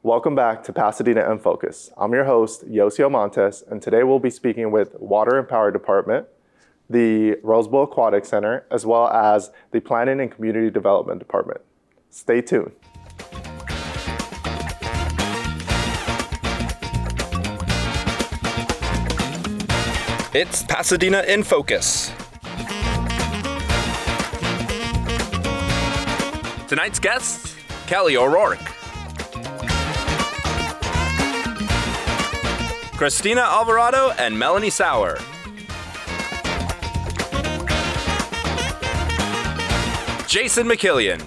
Welcome back to Pasadena In Focus. I'm your host, Yosio Montes, and today we'll be speaking with Water and Power Department, the Roseville Aquatics Center, as well as the Planning and Community Development Department. Stay tuned. It's Pasadena In Focus. Tonight's guests, Kellee O'Rourke, Cristina Alvarado, and Melanie Sauer. Jason Mikaelian.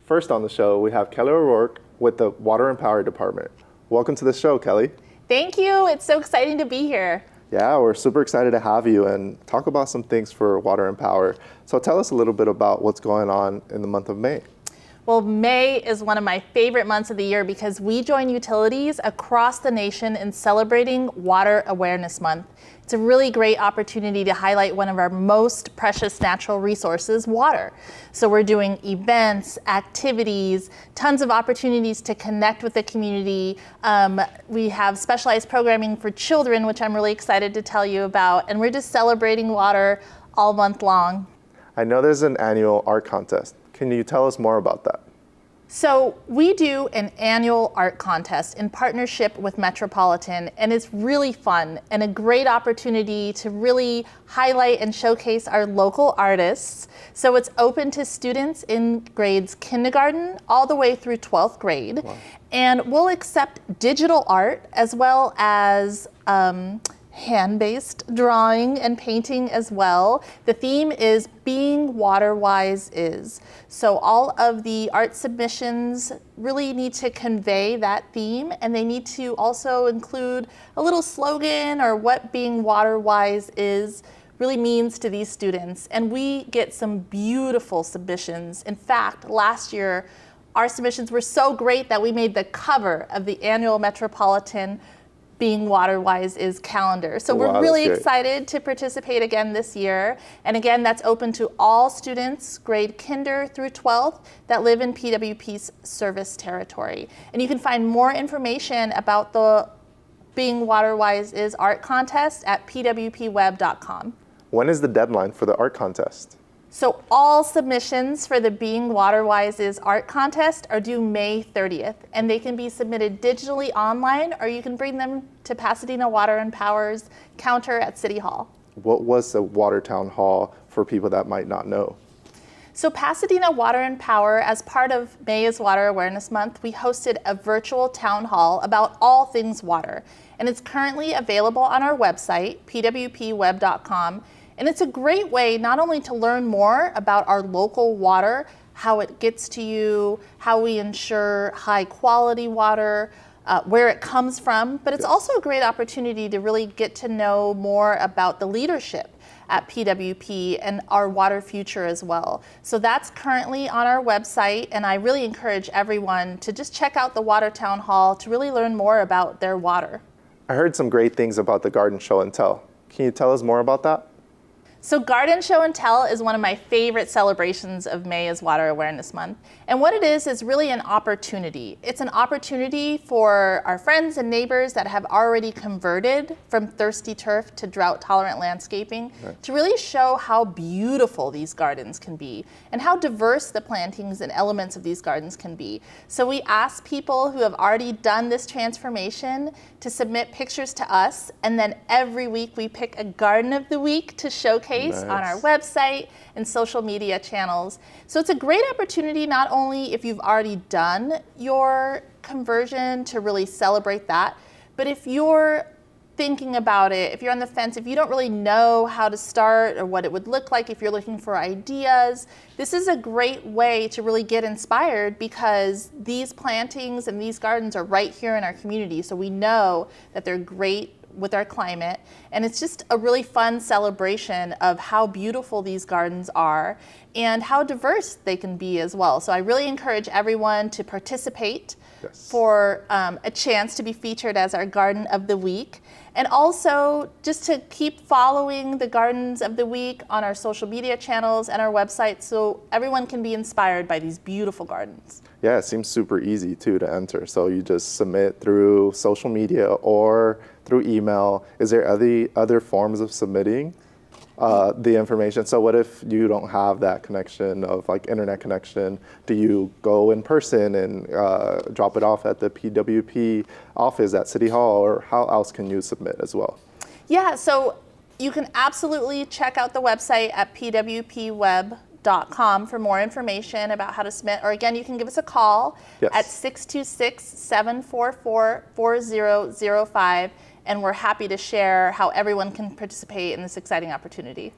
First on the show, we have Kellee O'Rourke with the Water and Power Department. Welcome to the show, Kellee. Thank you. It's so exciting to be here. Yeah, we're super excited to have you and talk about some things for Water and Power. So tell us a little bit about what's going on in the month of May. Well, May is one of my favorite months of the year because we join utilities across the nation in celebrating Water Awareness Month. It's a really great opportunity to highlight one of our most precious natural resources, water. So we're doing events, activities, tons of opportunities to connect with the community. We have specialized programming for children, which I'm really excited to tell you about. And we're just celebrating water all month long. I know there's an annual art contest. Can you tell us more about that? So we do an annual art contest in partnership with Metropolitan, and it's really fun and a great opportunity to really highlight and showcase our local artists. So it's open to students in grades kindergarten all the way through 12th grade. Wow. And we'll accept digital art as well as hand-based drawing and painting as well. The theme is Being Water Wise Is. So all of the art submissions really need to convey that theme, and they need to also include a little slogan or what being water wise is really means to these students. And we get some beautiful submissions. In fact, last year, our submissions were so great that we made the cover of the annual Metropolitan Being Water Wise Is calendar. So we're really excited to participate again this year. And again, that's open to all students, grade kinder through 12th, that live in PWP's service territory. And you can find more information about the Being Water Wise Is art contest at pwpweb.com. When is the deadline for the art contest? So all submissions for the Being Water Wise Is art contest are due May 30th, and they can be submitted digitally online, or you can bring them to Pasadena Water and Power's counter at City Hall. What was the Water Town Hall for people that might not know? So Pasadena Water and Power, as part of May is Water Awareness Month, we hosted a virtual town hall about all things water, and it's currently available on our website, pwpweb.com. And it's a great way not only to learn more about our local water, how it gets to you, how we ensure high quality water, where it comes from, but it's also a great opportunity to really get to know more about the leadership at PWP and our water future as well. So that's currently on our website, and I really encourage everyone to just check out the Water Town Hall to really learn more about their water. I heard some great things about the Garden Show and Tell. Can you tell us more about that? So Garden Show and Tell is one of my favorite celebrations of May is Water Awareness Month. And what it is really an opportunity. It's an opportunity for our friends and neighbors that have already converted from thirsty turf to drought-tolerant landscaping to really show how beautiful these gardens can be and how diverse the plantings and elements of these gardens can be. So we ask people who have already done this transformation to submit pictures to us, and then every week we pick a Garden of the Week to showcase on our website and social media channels. So it's a great opportunity not only if you've already done your conversion to really celebrate that, but if you're thinking about it, if you're on the fence, if you don't really know how to start or what it would look like, if you're looking for ideas, this is a great way to really get inspired because these plantings and these gardens are right here in our community. So we know that they're great with our climate, and it's just a really fun celebration of how beautiful these gardens are and how diverse they can be as well. So I really encourage everyone to participate for a chance to be featured as our Garden of the Week. And also just to keep following the Gardens of the Week on our social media channels and our website so everyone can be inspired by these beautiful gardens. Yeah, it seems super easy too to enter. So you just submit through social media or through email. Is there other forms of submitting the information? So what if you don't have that connection of like internet connection? Do you go in person and drop it off at the PWP office at City Hall, or how else can you submit as well? Yeah, so you can absolutely check out the website at pwpweb.com for more information about how to submit. Or again, you can give us a call at 626-744-4005. And we're happy to share how everyone can participate in this exciting opportunity.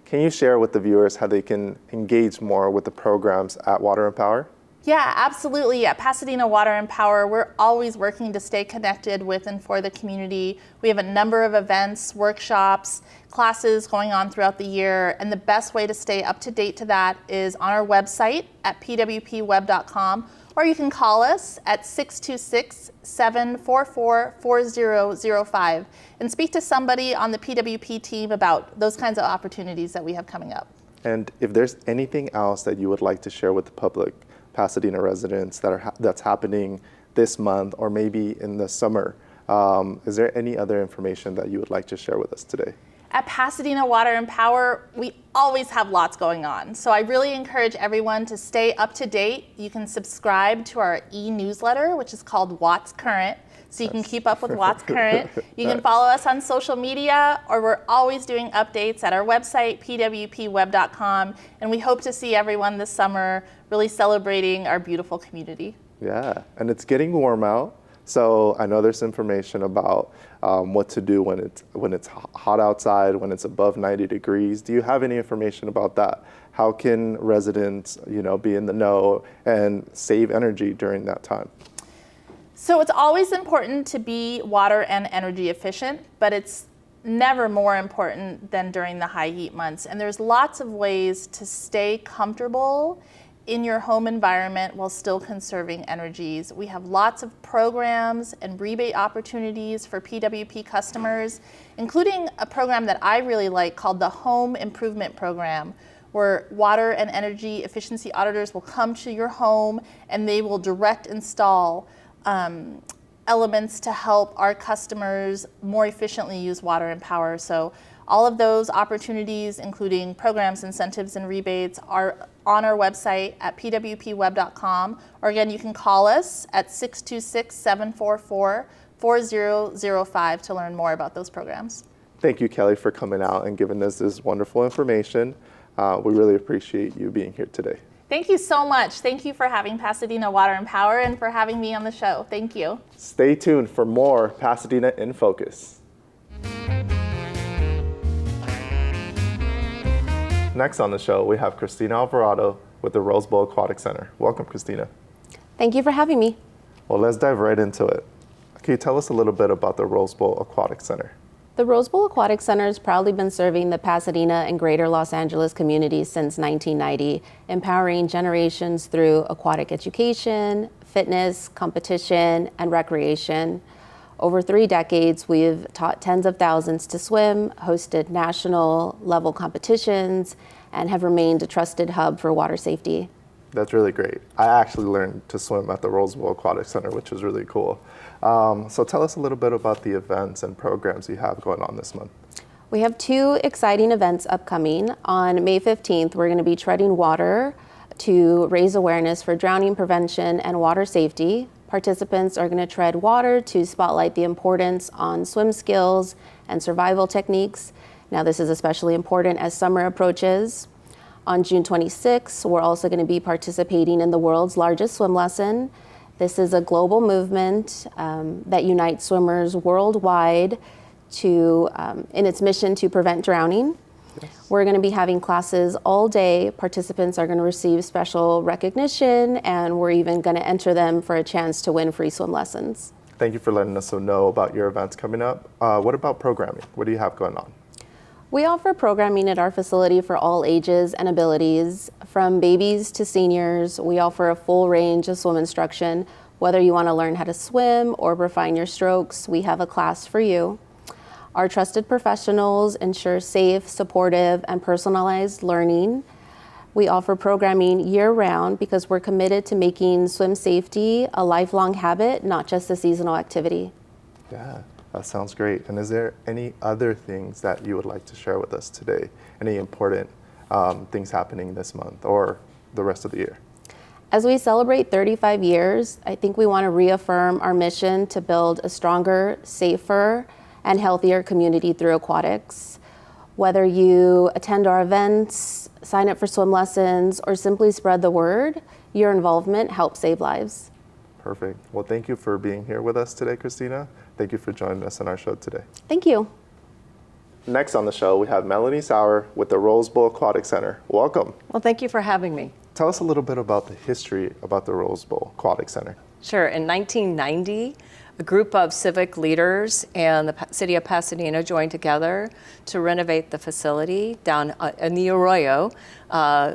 Can you share with the viewers how they can engage more with the programs at Water and Power? Yeah, absolutely. At Pasadena Water and Power, we're always working to stay connected with and for the community. We have a number of events, workshops, classes going on throughout the year, and the best way to stay up to date to that is on our website at pwpweb.com, or you can call us at 626-744-4005 and speak to somebody on the PWP team about those kinds of opportunities that we have coming up. And if there's anything else that you would like to share with the public, Pasadena residents, that's happening this month or maybe in the summer, is there any other information that you would like to share with us today? At Pasadena Water and Power, we always have lots going on. So I really encourage everyone to stay up to date. You can subscribe to our e-newsletter, which is called What's Current, so you can keep up with what's current. You can follow us on social media, or we're always doing updates at our website, pwpweb.com, and we hope to see everyone this summer really celebrating our beautiful community. Yeah, and it's getting warm out. So I know there's information about what to do when it's hot outside, when it's above 90 degrees. Do you have any information about that? How can residents, be in the know and save energy during that time? So it's always important to be water and energy efficient, but it's never more important than during the high heat months. And there's lots of ways to stay comfortable in your home environment while still conserving energies. We have lots of programs and rebate opportunities for PWP customers, including a program that I really like called the Home Improvement Program, where water and energy efficiency auditors will come to your home and they will direct install elements to help our customers more efficiently use water and power. So all of those opportunities, including programs, incentives, and rebates, are on our website at pwpweb.com. Or again, you can call us at 626-744-4005 to learn more about those programs. Thank you, Kellee, for coming out and giving us this wonderful information. We really appreciate you being here today. Thank you so much. Thank you for having Pasadena Water and Power and for having me on the show. Thank you. Stay tuned for more Pasadena in Focus. Next on the show, we have Cristina Alvarado with the Rose Bowl Aquatic Center. Welcome, Cristina. Thank you for having me. Well, let's dive right into it. Can you tell us a little bit about the Rose Bowl Aquatic Center? The Rose Bowl Aquatic Center has proudly been serving the Pasadena and greater Los Angeles communities since 1990, empowering generations through aquatic education, fitness, competition, and recreation. Over 3 decades, we've taught tens of thousands to swim, hosted national level competitions, and have remained a trusted hub for water safety. That's really great. I actually learned to swim at the Rose Bowl Aquatic Center, which was really cool. So tell us a little bit about the events and programs you have going on this month. We have 2 exciting events upcoming. On May 15th, we're going to be treading water to raise awareness for drowning prevention and water safety. Participants are going to tread water to spotlight the importance on swim skills and survival techniques. Now, this is especially important as summer approaches. On June 26th, we're also going to be participating in the world's largest swim lesson. This is a global movement that unites swimmers worldwide in its mission to prevent drowning. Yes. We're going to be having classes all day. Participants are going to receive special recognition, and we're even going to enter them for a chance to win free swim lessons. Thank you for letting us know about your events coming up. What about programming? What do you have going on? We offer programming at our facility for all ages and abilities. From babies to seniors, we offer a full range of swim instruction. Whether you want to learn how to swim or refine your strokes, we have a class for you. Our trusted professionals ensure safe, supportive, and personalized learning. We offer programming year-round because we're committed to making swim safety a lifelong habit, not just a seasonal activity. Yeah, that sounds great. And is there any other things that you would like to share with us today? Any important things happening this month or the rest of the year? As we celebrate 35 years, I think we want to reaffirm our mission to build a stronger, safer, and healthier community through aquatics. Whether you attend our events, sign up for swim lessons, or simply spread the word, your involvement helps save lives. Perfect. Well, thank you for being here with us today, Cristina. Thank you for joining us on our show today. Thank you. Next on the show, we have Melanie Sauer with the Rose Bowl Aquatic Center. Welcome. Well, thank you for having me. Tell us a little bit about the history about the Rose Bowl Aquatic Center. Sure. In 1990, a group of civic leaders and the City of Pasadena joined together to renovate the facility down in the Arroyo,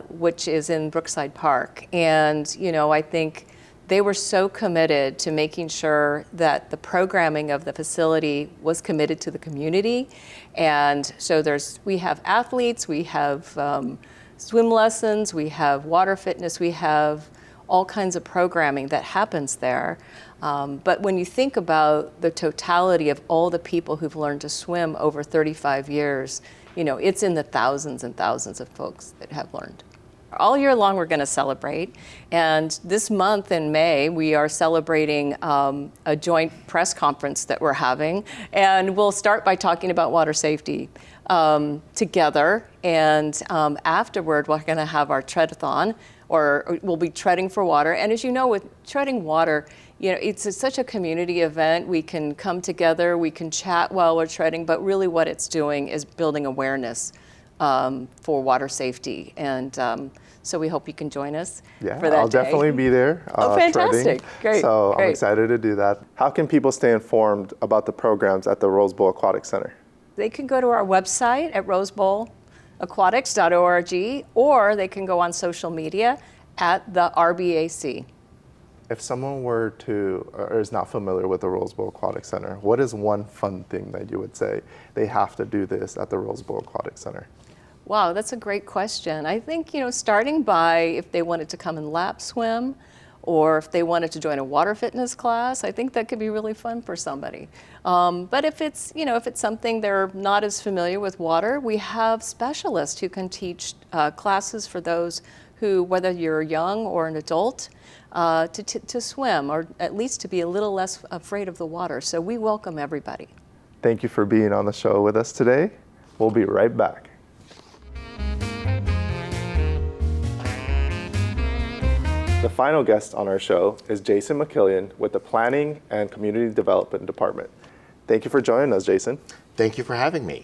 which is in Brookside Park. And, I think they were so committed to making sure that the programming of the facility was committed to the community. And so we have athletes, we have swim lessons, we have water fitness, we have all kinds of programming that happens there. But when you think about the totality of all the people who've learned to swim over 35 years, it's in the thousands and thousands of folks that have learned. All year long, we're going to celebrate. And this month in May, we are celebrating a joint press conference that we're having. And we'll start by talking about water safety together. And afterward, we're going to have our treadathon, or we'll be treading for water. And as you know, with treading water, it's such a community event. We can come together, we can chat while we're treading, but really what it's doing is building awareness for water safety. And so we hope you can join us for that I'll day. definitely be there. Oh, fantastic. Treading. Great. So Great. I'm excited to do that. How can people stay informed about the programs at the Rose Bowl Aquatic Center? They can go to our website at rosebowlaquatics.org, or they can go on social media at the RBAC. If someone were to, or is not familiar with the Rose Bowl Aquatic Center, what is one fun thing that you would say they have to do this at the Rose Bowl Aquatic Center? Wow, that's a great question. I think, starting by if they wanted to come and lap swim, or if they wanted to join a water fitness class, I think that could be really fun for somebody. But if it's something they're not as familiar with water, we have specialists who can teach classes for those who, whether you're young or an adult, to swim, or at least to be a little less afraid of the water. So we welcome everybody. Thank you for being on the show with us today. We'll be right back. The final guest on our show is Jason Mikaelian with the Planning and Community Development Department. Thank you for joining us, Jason. Thank you for having me.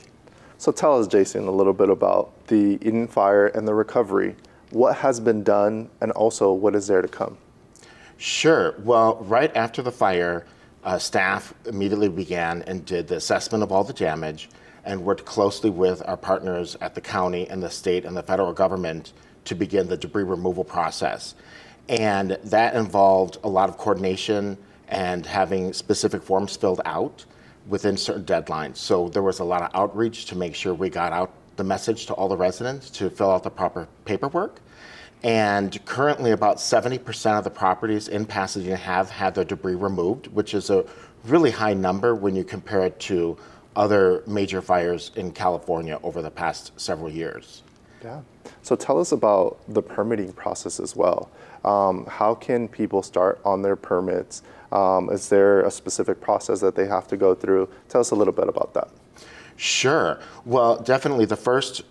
So tell us, Jason, a little bit about the Eden Fire and the recovery. What has been done, and also what is there to come? Sure. Well, right after the fire, staff immediately began and did the assessment of all the damage and worked closely with our partners at the county and the state and the federal government to begin the debris removal process. And that involved a lot of coordination and having specific forms filled out within certain deadlines. So there was a lot of outreach to make sure we got out the message to all the residents to fill out the proper paperwork. And currently about 70% of the properties in Pasadena have had their debris removed, which is a really high number when you compare it to other major fires in California over the past several years. Yeah. So tell us about the permitting process as well. How can people start on their permits? Is there a specific process that they have to go through? Tell us a little bit about that. Sure. Well, definitely the first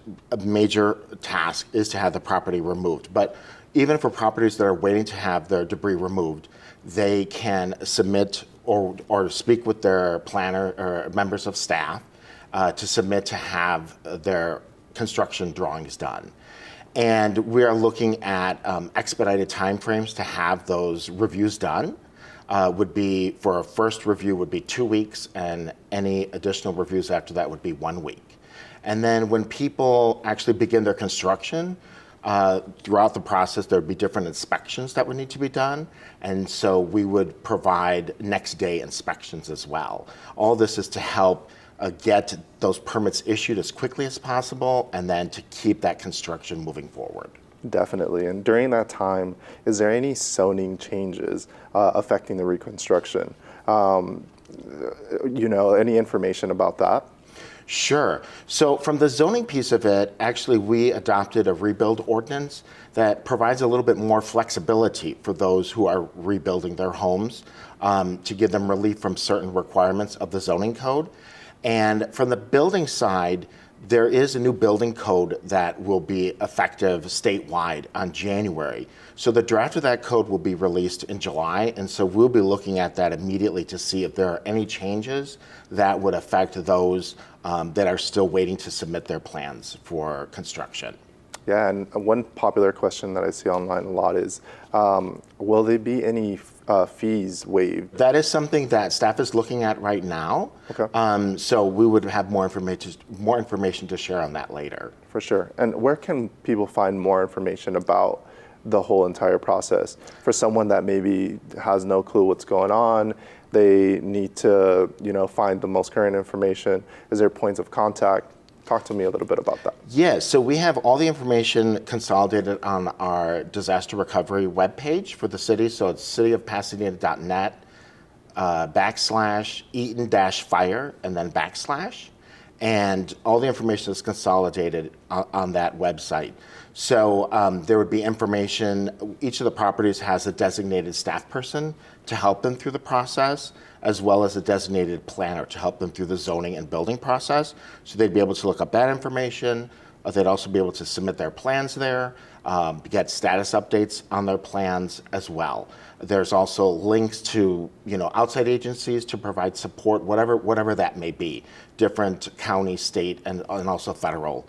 major task is to have the property removed. But even for properties that are waiting to have their debris removed, they can submit or speak with their planner or members of staff to submit to have their construction drawings done. And we are looking at expedited timeframes to have those reviews done. Would be, for a first review, would be 2 weeks, and any additional reviews after that would be 1 week. And then when people actually begin their construction, throughout the process, there would be different inspections that would need to be done. And so we would provide next day inspections as well. All this is to help get those permits issued as quickly as possible, and then to keep that construction moving forward. Definitely. And during that time, is there any zoning changes affecting the reconstruction? Any information about that? Sure. So from the zoning piece of it, actually we adopted a rebuild ordinance that provides a little bit more flexibility for those who are rebuilding their homes to give them relief from certain requirements of the zoning code. And from the building side, there is a new building code that will be effective statewide on January. So the draft of that code will be released in July, and so we'll be looking at that immediately to see if there are any changes that would affect those that are still waiting to submit their plans for construction. Yeah, and one popular question that I see online a lot is, will there be any fees waived? That is something that staff is looking at right now. Okay. So we would have more information to share on that later. For sure. And where can people find more information about the whole entire process? For someone that maybe has no clue what's going on, they need to, find the most current information. Is there points of contact? Talk to me a little bit about that. Yes, so we have all the information consolidated on our disaster recovery webpage for the city. So it's cityofpasadena.net /Eaton-fire and then /. And all the information is consolidated on that website. So there would be information. Each of the properties has a designated staff person to help them through the process, as well as a designated planner to help them through the zoning and building process. So they'd be able to look up that information. They'd also be able to submit their plans there, get status updates on their plans as well. There's also links to outside agencies to provide support, whatever that may be, different county, state, and also federal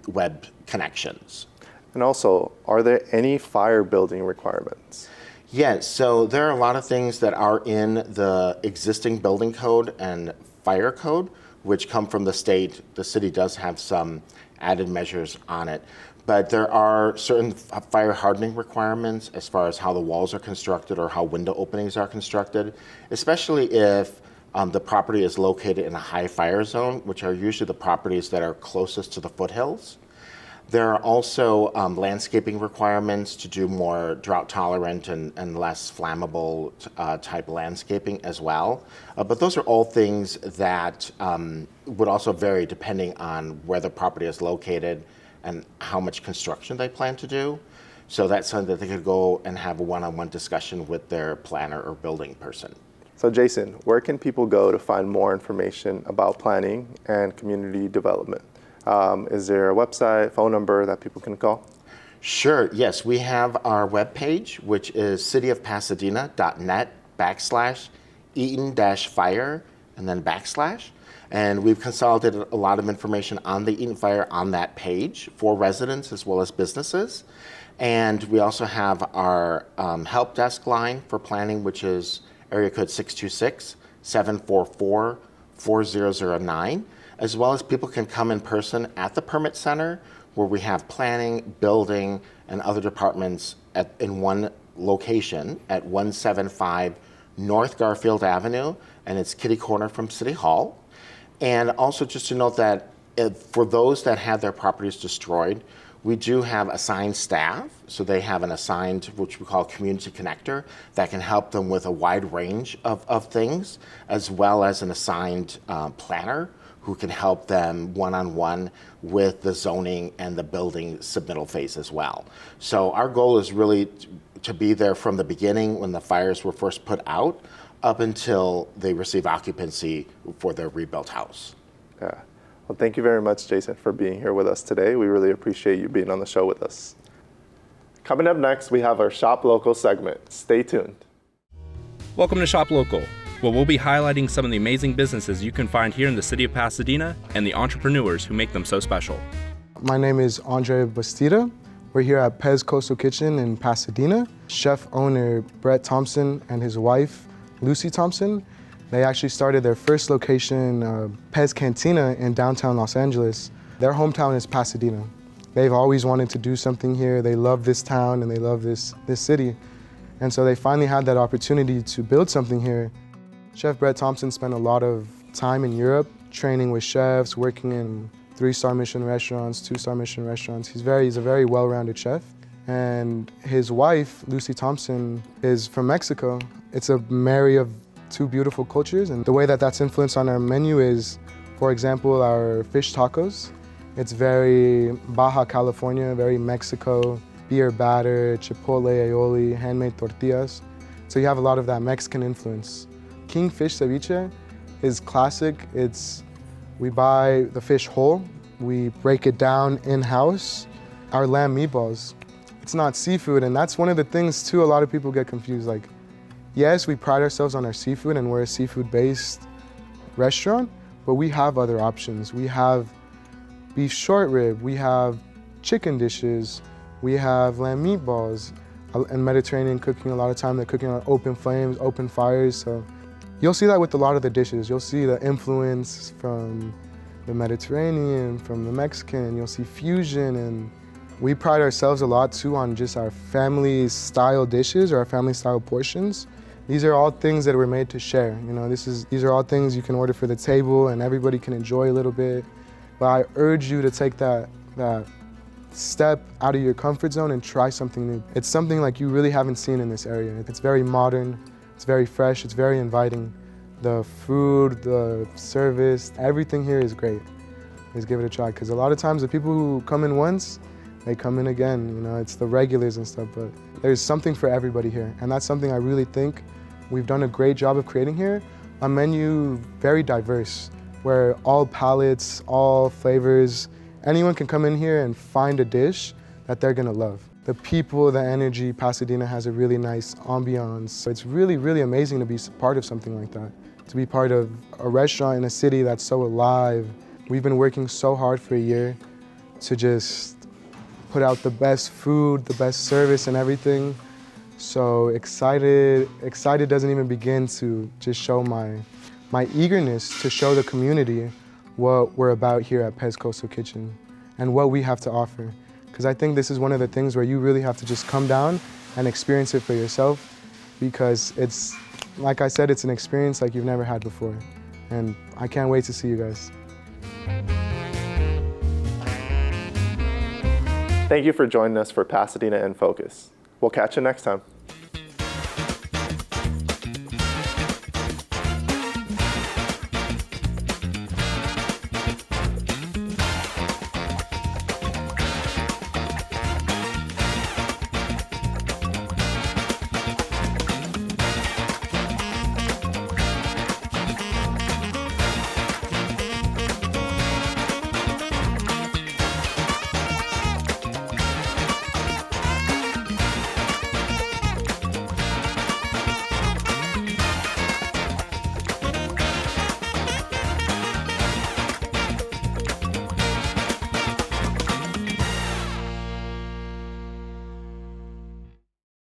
web connections. And also, are there any fire building requirements? Yes, so there are a lot of things that are in the existing building code and fire code, which come from the state. The city does have some added measures on it, but there are certain fire hardening requirements as far as how the walls are constructed or how window openings are constructed, especially if the property is located in a high fire zone, which are usually the properties that are closest to the foothills. There are also landscaping requirements to do more drought tolerant and less flammable type landscaping as well. But those are all things that would also vary depending on where the property is located and how much construction they plan to do. So that's something that they could go and have a one-on-one discussion with their planner or building person. So Jason, where can people go to find more information about planning and community development? Is there a website, phone number that people can call? Sure, yes. We have our webpage, which is cityofpasadena.net /Eaton-fire and then /. And we've consolidated a lot of information on the Eaton Fire on that page for residents as well as businesses. And we also have our help desk line for planning, which is area code 626-744-4009. As well as people can come in person at the permit center where we have planning, building, and other departments in one location at 175 North Garfield Avenue, and it's kitty corner from City Hall. And also just to note that for those that had their properties destroyed, we do have assigned staff. So they have an assigned, which we call community connector, that can help them with a wide range of things, as well as an assigned planner who can help them one-on-one with the zoning and the building submittal phase as well. So our goal is really to be there from the beginning when the fires were first put out up until they receive occupancy for their rebuilt house. Yeah. Well, thank you very much, Jason, for being here with us today. We really appreciate you being on the show with us. Coming up next, we have our Shop Local segment. Stay tuned. Welcome to Shop Local, where we'll be highlighting some of the amazing businesses you can find here in the city of Pasadena and the entrepreneurs who make them so special. My name is Andre Bastida. We're here at Pez Coastal Kitchen in Pasadena. Chef owner Brett Thompson and his wife, Lucy Thompson, they actually started their first location, Pez Cantina, in downtown Los Angeles. Their hometown is Pasadena. They've always wanted to do something here. They love this town and they love this city. And so they finally had that opportunity to build something here. Chef Brett Thompson spent a lot of time in Europe training with chefs, working in 3-star Michelin restaurants, 2-star Michelin restaurants. He's a very well-rounded chef. And his wife, Lucy Thompson, is from Mexico. It's a marry of two beautiful cultures. And the way that that's influenced on our menu is, for example, our fish tacos. It's very Baja California, very Mexico, beer batter, chipotle aioli, handmade tortillas. So you have a lot of that Mexican influence. Kingfish ceviche is classic. We buy the fish whole, we break it down in-house. Our lamb meatballs, it's not seafood, and that's one of the things too, a lot of people get confused. Like, yes, we pride ourselves on our seafood and we're a seafood-based restaurant, but we have other options. We have beef short rib, we have chicken dishes, we have lamb meatballs. In Mediterranean cooking, a lot of time they're cooking on open flames, open fires, so you'll see that with a lot of the dishes. You'll see the influence from the Mediterranean, from the Mexican, you'll see fusion, and we pride ourselves a lot too on just our family style dishes or our family style portions. These are all things that were made to share. You know, these are all things you can order for the table and everybody can enjoy a little bit. But I urge you to take that step out of your comfort zone and try something new. It's something like you really haven't seen in this area. It's very modern, it's very fresh, it's very inviting. The food, the service, everything here is great. Please give it a try, because a lot of times the people who come in once, they come in again. You know, it's the regulars and stuff, but there's something for everybody here. And that's something I really think we've done a great job of creating here. A menu very diverse, where all palates, all flavors, anyone can come in here and find a dish that they're gonna love. The people, the energy, Pasadena has a really nice ambiance. So it's really, really amazing to be part of something like that. To be part of a restaurant in a city that's so alive. We've been working so hard for a year to just put out the best food, the best service and everything. So excited doesn't even begin to just show my eagerness to show the community what we're about here at Pez Coastal Kitchen and what we have to offer. Because I think this is one of the things where you really have to just come down and experience it for yourself, because it's, like I said, it's an experience like you've never had before. And I can't wait to see you guys. Thank you for joining us for Pasadena In Focus. We'll catch you next time.